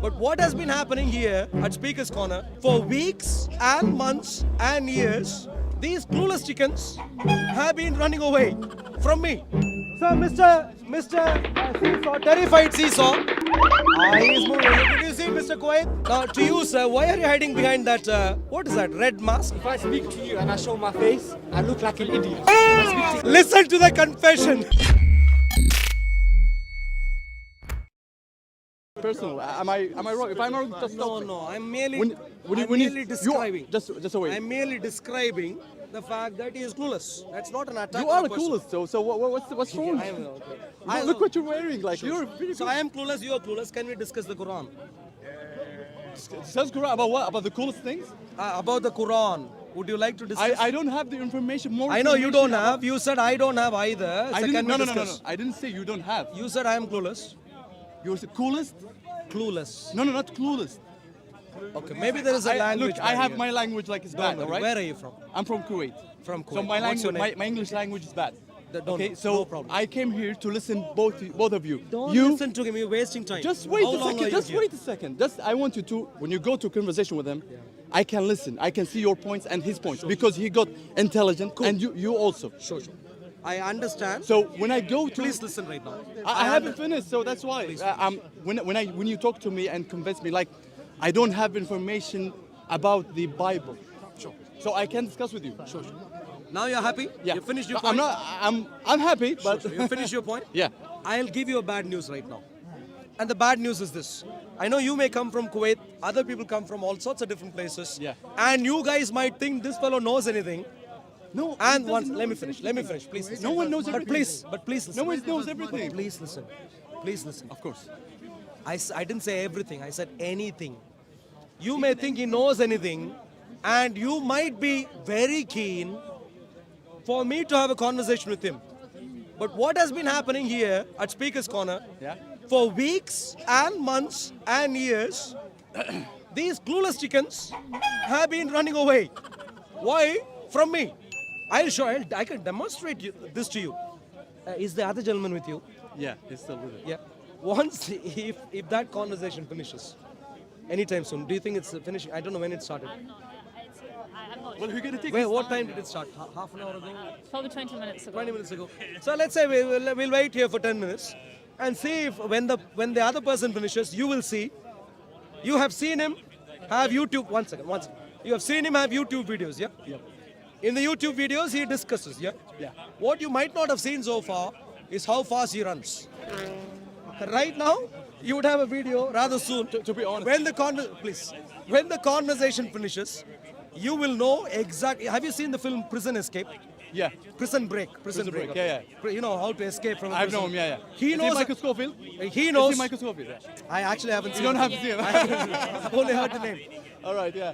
But what has been happening here at Speaker's Corner for weeks and months and years, these clueless chickens have been running away from me. So, Mr. Seesaw, terrified Seesaw, he is moving. Did you see Mr. Kuwait? Now, to you, sir, why are you hiding behind that, what is that, red mask? If I speak to you and I show my face, I look like an idiot. If I speak to you, Listen to the confession. Personal. Am I wrong? If I'm wrong, just stop. No, I'm merely, When merely describing. Just wait. I'm merely describing the fact that he is clueless. That's not an attack. You on are the the person. coolest, so what's wrong? I am, okay. Look what you're wearing. Like you're pretty. So I am clueless, you are clueless. Can we discuss the Quran? Says Quran about what? About the coolest things? About the Quran. Would you like to discuss? I don't have the information. More. I know you information don't about- have. You said I don't have either. So I can didn't. we No. discuss? I didn't say you don't have. You said I am clueless. You're the coolest. Clueless. No, not coolest. Okay, maybe there is a language. Look, I have barrier. my language like it's Don't bad, worry. all right? Where are you from? I'm from Kuwait. From Kuwait. So my What's your language, name? my English language is bad. Don't- Okay, so no problem. I came here to listen both of you. Don't you listen to him. You're wasting time. just wait How a long are second. you Just here? wait a second. Just I want you to when you go to a conversation with him, I can listen. I can see your points and his points because he got intelligent and you also. Sure. I understand. So when I go to Please listen right now. I haven't finished, so that's why. When you talk to me and convince me, like I don't have information about the Bible, Sure. so I can discuss with you. Sure. Now you're happy? Yeah. You finished your No, point? I'm happy, but Sure. You finished your point? yeah. I'll give you a bad news right now. And the bad news is this. I know you may come from Kuwait, other people come from all sorts of different places. Yeah. And you guys might think this fellow knows anything. No. And he once, doesn't let know me finish, everything. please listen. No one knows But everything. please listen. No one knows everything. Please listen. Please listen. Of course. I didn't say everything, I said anything. You may think he knows anything, and you might be very keen for me to have a conversation with him. But what has been happening here at Speaker's Corner Yeah. for weeks and months and years, these clueless chickens have been running away. Why? From me. I can demonstrate this to you. Is the other gentleman with you? Yeah, he's still with it. Yeah. Once, if that conversation finishes, anytime soon, do you think it's finishing? I don't know when it started. I'm not Well, sure. we're gonna take. Wait, what time did it start? Half an hour ago? Probably 20 minutes ago. 20 minutes ago. So let's say we'll wait here for 10 minutes and see if when the other person finishes, you will see. You have seen him have YouTube. One second. You have seen him have YouTube videos, yeah? Yep. In the YouTube videos, he discusses, yeah? Yeah. What you might not have seen so far is how fast he runs. Right now, you would have a video rather soon. To be honest. When the conversation finishes, you will know exactly. Have you seen the film Prison Escape? Yeah. Prison Break. Prison Break, okay. yeah. You know how to escape from a I've prison. known him. Yeah. He Is knows. Michael Scofield. He Is knows. he Michael Scofield? Yeah. I actually haven't You seen don't him. have to see him. I've only heard the name. All right. Yeah.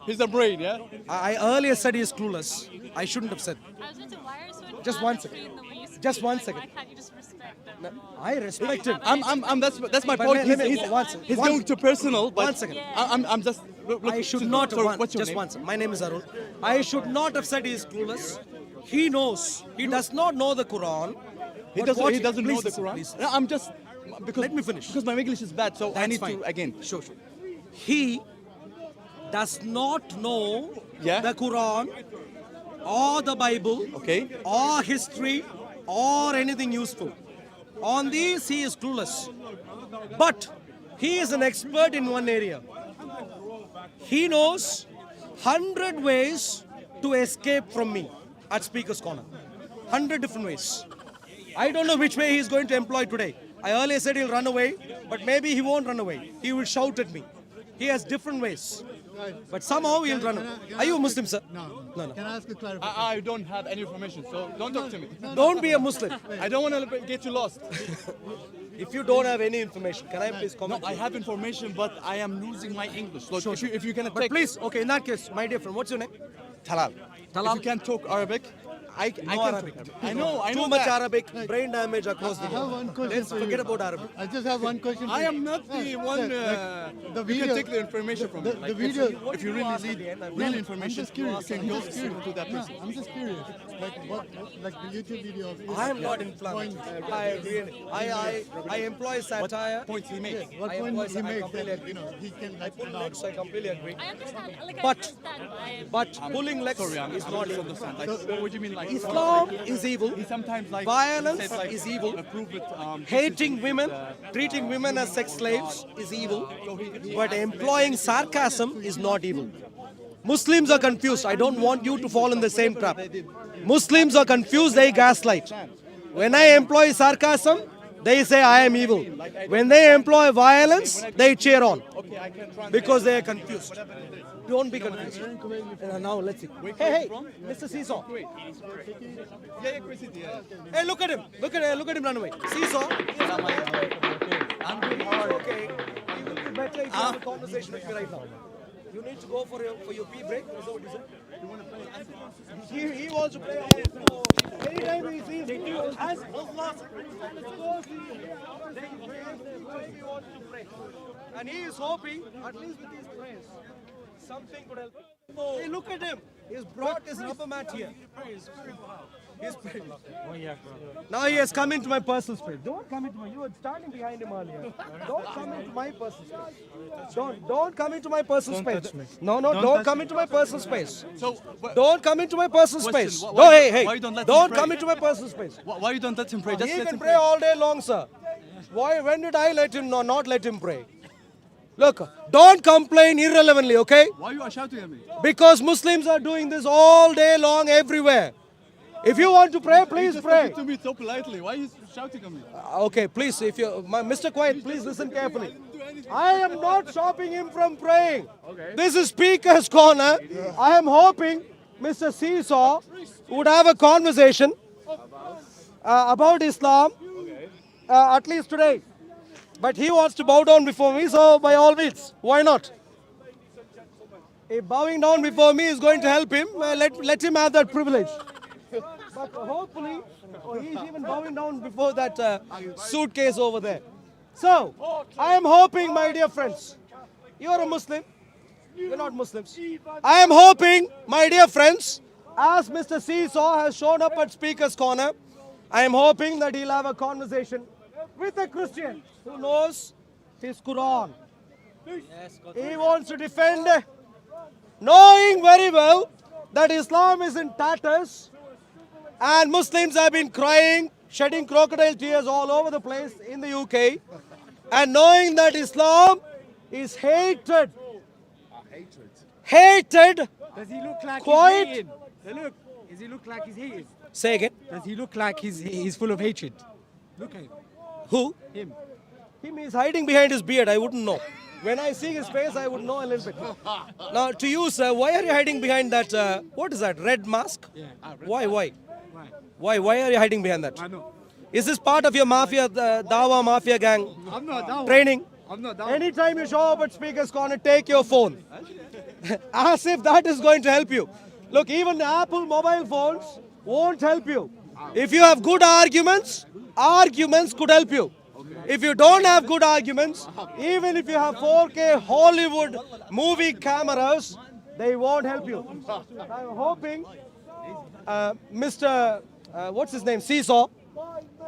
He's the brain. Yeah. I earlier said he is clueless. I shouldn't have said. I was going to why are you so Just one dramatic second. in the way you speak? Just one Like, second. Why can't you just respect them? I respect him. That's my But point. let me- He's one second. he's One- going to personal. But one second. Yeah. I'm just. Look, I should not have. Sorry, what's your Just name? one second. My name is Arun. I should not have said he is clueless. He knows. He does not know the Quran. He But doesn't. what He doesn't know please the listen, Quran. please. No, I'm just because. Let me finish. Because my English is bad, so I That's need fine. to again. Sure. He does not know Yeah. the Quran or the Bible Okay. or history or anything useful. On these, he is clueless. But he is an expert in one area. He knows 100 ways to escape from me at Speaker's Corner. 100 different ways. I don't know which way he's going to employ today. I earlier said he'll run away, but maybe he won't run away. He will shout at me. He has different ways. But somehow he'll run away. Are you a Muslim, sir? No. No. Can I ask a clarification? I don't have any information, so don't talk to me. Don't be a Muslim. I don't want to get you lost. If you don't have any information, can I please No, comment? I have information, but I am losing my English. Look, if you can But take please, okay, in that case, my dear friend, what's your name? Talal. Talal. If you can talk Arabic, I No can. Arabic. I know. I know Too much that. Arabic, brain damage across the I have world. one question Let's for forget you. about Arabic. I just have one question. I am not the one. the You video- can take the information from me. The video. If you really need real I'm information, just curious. you can go I'm just curious. to that person. I'm just curious. Like the YouTube video of I am not inflamed. I employ satire. Points he makes. What I point employ he I makes completely that agree. he can I like pull legs, I completely agree. I understand. Like, But- I understand why. But pulling legs Sorry, I'm is not not evil. understand. Like, what do you mean? Like Islam is evil. He sometimes like Violence says, like, is evil. Prove it. Hating women, treating women as sex slaves is evil. But employing sarcasm is not evil. Muslims are confused. I don't want you to fall in the same trap. Muslims are confused, they gaslight. When I employ sarcasm, they say I am evil. When they employ violence, they cheer on. Because they are confused. Don't be confused. Now let's see. Hey, Mr. Seesaw. Hey, look at him. Look at him run away. Seesaw. I'm good. Okay. He will be better if you have a conversation with me right now. You need to go for your pee break. Is that what you said? He wants to play. Anytime he sees you as Allah, he wants to pray. And he is hoping, at least with his prayers, something could help. Hey, look at him. He's brought his rubber mat here. He's praying. Now he has come into my personal space. Don't come into my. You were standing behind him earlier. Don't come into my personal space. Don't come into my personal space. No, don't come into my personal space. So, but Don't come into my personal Question, space. why- No, why- hey, why hey. you don't let him Don't pray? come into my personal space. why you don't let him pray? Just He let can him pray all day long, sir. Why? When did I let him not let him pray? Look, don't complain irrelevantly, okay? Why you are shouting at me? Because Muslims are doing this all day long everywhere. If you want to pray, please Just pray. talking to me so politely. Why are you shouting at me? Okay, please, if you, Mr. Quiet, please listen carefully. I am not stopping him from praying. This is Speaker's Corner. I am hoping Mr. Seesaw would have a conversation about Islam, at least today. But he wants to bow down before me, so by all means, why not? If bowing down before me is going to help him, let him have that privilege. But hopefully, he's even bowing down before that suitcase over there. So, I am hoping, my dear friends, you are a Muslim. You're not Muslims. I am hoping, my dear friends, as Mr. Seesaw has shown up at Speaker's Corner, I am hoping that he'll have a conversation with a Christian who knows his Quran. He wants to defend, knowing very well that Islam is in tatters and Muslims have been crying, shedding crocodile tears all over the place in the UK, and knowing that Islam is hated. Hated. Does he look like Quite- he's hating? Look, does he look like he's hating? Say again. Does he look like he's full of hatred? Look at him. Who? Him. Him is hiding behind his beard. I wouldn't know. When I see his face, I would know a little bit. Now, to you, sir, why are you hiding behind that? What is that? Red mask? Yeah. Why? Why? Why are you hiding behind that? I know. Is this part of your mafia, Dawa mafia gang I'm not down. training? I'm not down. Anytime you show up at Speaker's Corner, take your phone. As if that is going to help you. Look, even Apple mobile phones won't help you. If you have good arguments, arguments could help you. If you don't have good arguments, even if you have 4K Hollywood movie cameras, they won't help you. I'm hoping Mr. What's his name? Seesaw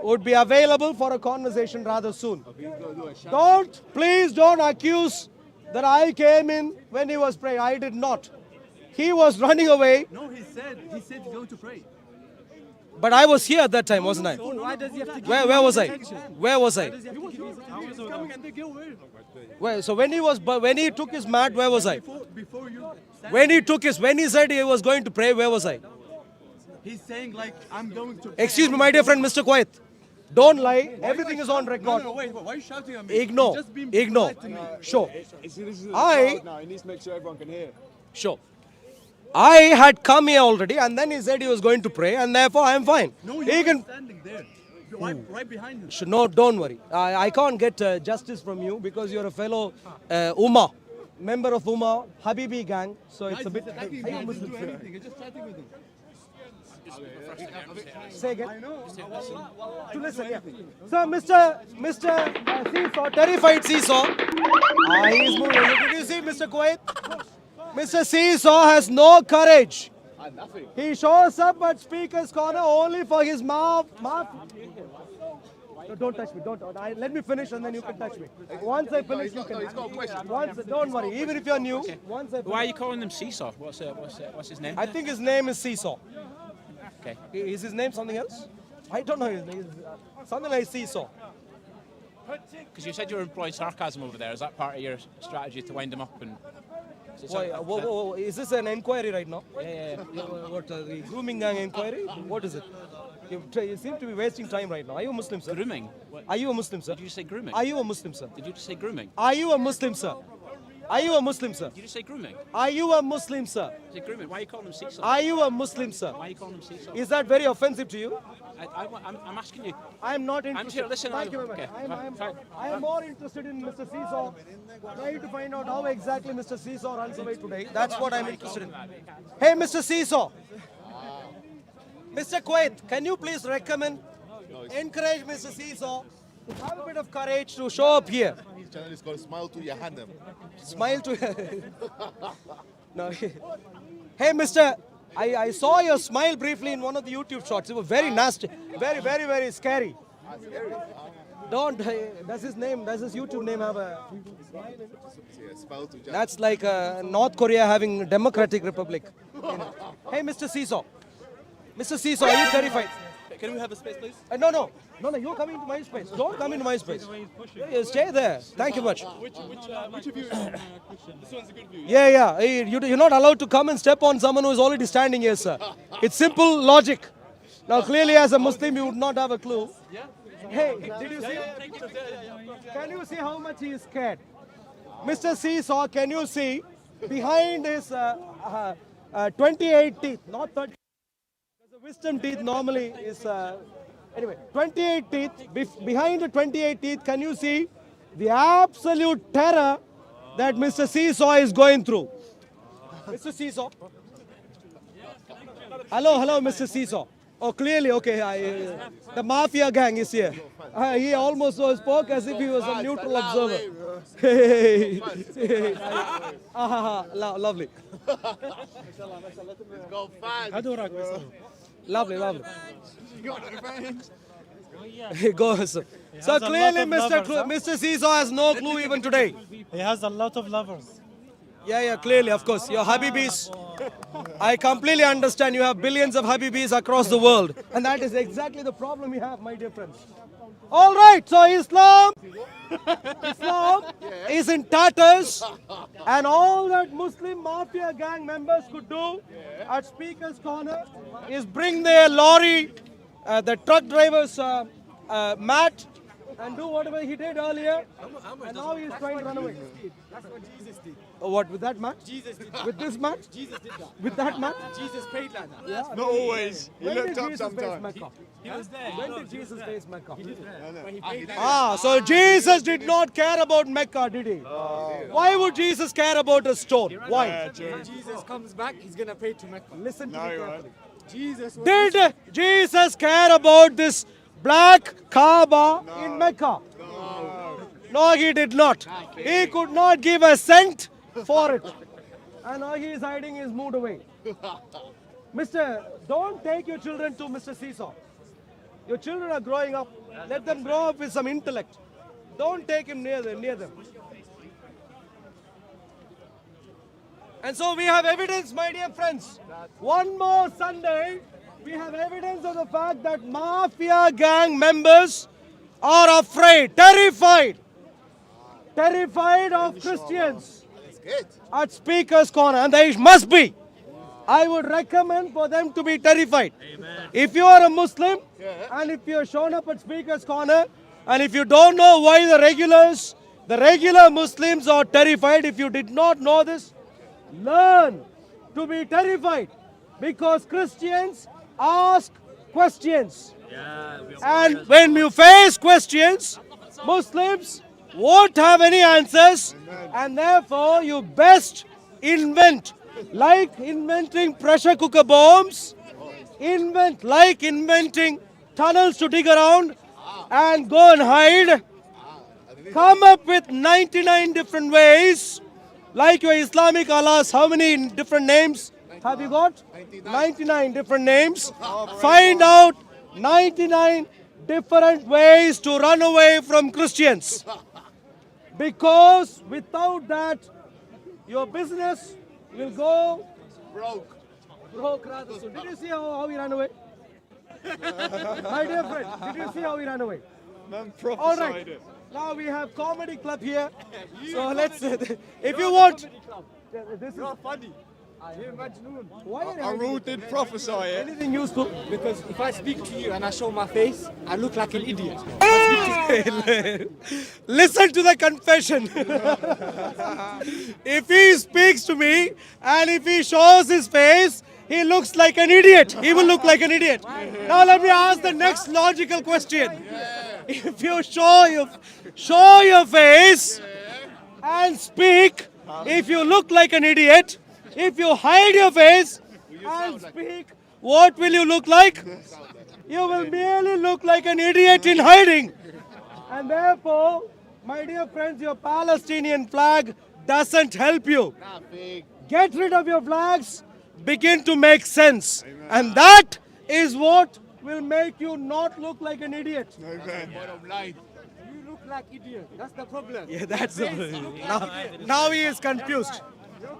would be available for a conversation rather soon. Please don't accuse that I came in when he was praying. I did not. He was running away, No, he said he's going to pray. but I was here at that time, wasn't I? So why does he have to give Where was I? attention? Where was I? Does he have to give his attention? He's coming and they go away. So when he took his mat, where was I? Before you, When he said he was going to pray, where was I? he's saying like I'm going to. Excuse me, my dear friend, Mr. Quiet. Don't lie. Everything is on No, record. no, wait. Why are you shouting at me? Ignore. You're just being Ignore. polite to me. Sure. This is a I- crowd now. He needs to make sure everyone can hear. Sure. I had come here already, and then he said he was going to pray, and therefore I am fine. No, He you're can. standing there, right behind him. No, don't worry. I can't get justice from you because you're a fellow Ummah, member of Ummah, Habibi gang. So it's a bit. He's attacking me. I didn't do anything. I'm just chatting with him. Say again. To listen, yeah. So, Mr. Seesaw, terrified Seesaw. He is moving. Did you see Mr. Kuwait? Mr. Seesaw has no courage. He shows up at Speaker's Corner only for his mouth. No, don't touch me. Let me finish and then you can touch me. Once I finish, you can. Don't worry. Even if you're new, once I Why are you calling him Seesaw? What's his name? I think his name is Seesaw. Okay. Is his name something else? I don't know his name. Something like Seesaw. Because you said you were employing sarcasm over there. Is that part of your strategy to wind him up? And is it Why, whoa. Is this an inquiry right now? Yeah. What, the grooming gang inquiry? What is it? You seem to be wasting time right now. Are you a Muslim, sir? Grooming? What? Are you a Muslim, sir? Did you just say grooming? Are you a Muslim, sir? Did you just say grooming? Are you a Muslim, sir? Are you a Muslim, sir? Did you just say grooming? Are you a Muslim, sir? Say grooming. Why are you calling him Seesaw? Are you a Muslim, sir? Why are you calling him Seesaw? Is that very offensive to you? I'm asking you. I'm not interested. here, listen, Thank you I'm- very much. okay, fine. I am more interested in Mr. Seesaw. Trying to find out how exactly Mr. Seesaw runs away today. That's what I'm interested in. Hey, Mr. Seesaw. Mr. Kuwait, can you please encourage Mr. Seesaw to have a bit of courage to show up here? His channel is called Smile to Yahanam. Smile to no. Hey, Mr. I saw your smile briefly in one of the YouTube shots. It was very nasty. Very, very, very scary. Don't. Does his YouTube name have a... Yeah, Smile to Yahanam. That's like North Korea having a democratic republic. Hey, Mr. Seesaw. Mr. Seesaw, are you terrified? Can we have a space, please? No, you're coming into my space. Don't come into my space. Yeah, stay there. Thank you much. Which of you? This one's a good view. Yeah. Hey, you're not allowed to come and step on someone who is already standing here, sir. It's simple logic. Now, clearly, as a Muslim, you would not have a clue. Hey, did you see? Can you see how much he is scared? Mr. Seesaw, can you see behind his 28 teeth, not 30? The wisdom teeth normally is, anyway, 28 teeth. Behind the 28 teeth, can you see the absolute terror that Mr. Seesaw is going through? Mr. Seesaw? Hello, Mr. Seesaw. Oh, clearly, okay. The mafia gang is here. He almost spoke as if he was a neutral observer. Hey. Lovely. Go fast. Lovely. Go, sir. So clearly, Mr. Seesaw has no clue even today. He has a lot of lovers. Yeah, clearly, of course. Your Habibis. I completely understand. You have billions of Habibis across the world. And that is exactly the problem we have, my dear friends. All right, so Islam is in tatters. And all that Muslim mafia gang members could do at Speaker's Corner is bring their lorry, the truck driver's mat, and do whatever he did earlier. And now he is trying to run away. That's what Jesus did. What, with that mat? Jesus did that. With this mat? Jesus did that. With that mat? Jesus prayed like that. Yeah. Not always. He When did looked up Jesus face sometimes. Mecca? He was there. When did Jesus face Mecca? But he prayed like So Jesus did not care about Mecca, did he? Why would Jesus care about a stone? Why? that. When Jesus comes back, he's going to pray to Mecca. Listen to me carefully. Jesus was Did Jesus care about this black Kaaba in Mecca? No, he did not. He could not give a cent for it. And now he is hiding, he is moved away. Don't take your children to Mr. Seesaw. Your children are growing up. Let them grow up with some intellect. Don't take him near them. And so we have evidence, my dear friends. One more Sunday, we have evidence of the fact that mafia gang members are afraid, terrified of Christians at Speaker's Corner. And they must be. I would recommend for them to be terrified. Amen. If you are a Muslim and if you are shown up at Speaker's Corner and if you don't know why the regular Muslims are terrified, if you did not know this, learn to be terrified because Christians ask questions. And when you face questions, Muslims won't have any answers, and therefore you best invent, like inventing pressure cooker bombs. inventing tunnels to dig around and go and hide. Come up with 99 different ways, like your Islamic Allahs. How many different names have you got? 99 different names. Find out 99 different ways to run away from Christians. Because without that, your business will go Broke. broke rather soon. Did you see how he ran away? My dear friend, did you see how he ran away? Man All prophesied right. it. Now we have comedy club here. So let's. If you want, this is Funny. why are you Arul did prophesy it. anything useful? Because if I speak to you and I show my face, I look like an idiot. Listen to the confession. If he speaks to me and if he shows his face, he looks like an idiot. He will look like an idiot. Now let me ask the next logical question. If you show your face and speak, if you look like an idiot, if you hide your face and speak, what will you look like? You will merely look like an idiot in hiding. And therefore, my dear friends, your Palestinian flag doesn't help you. Get rid of your flags, begin to make sense. And that is what will make you not look like an idiot. Bottom line. You look like idiot. That's the problem. Yeah, that's now he is confused.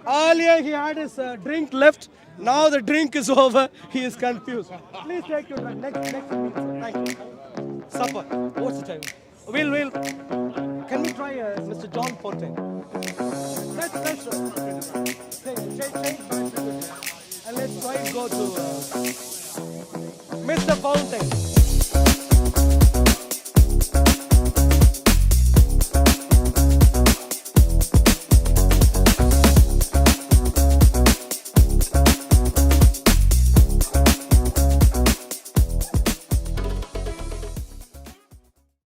Earlier he had his drink left. Now the drink is over. He is confused. Please take your drink. Next meal, sir. Thank you. Supper. What's the time? We'll. Can we try Mr. John Fontaine? Let's change and let's try and go to.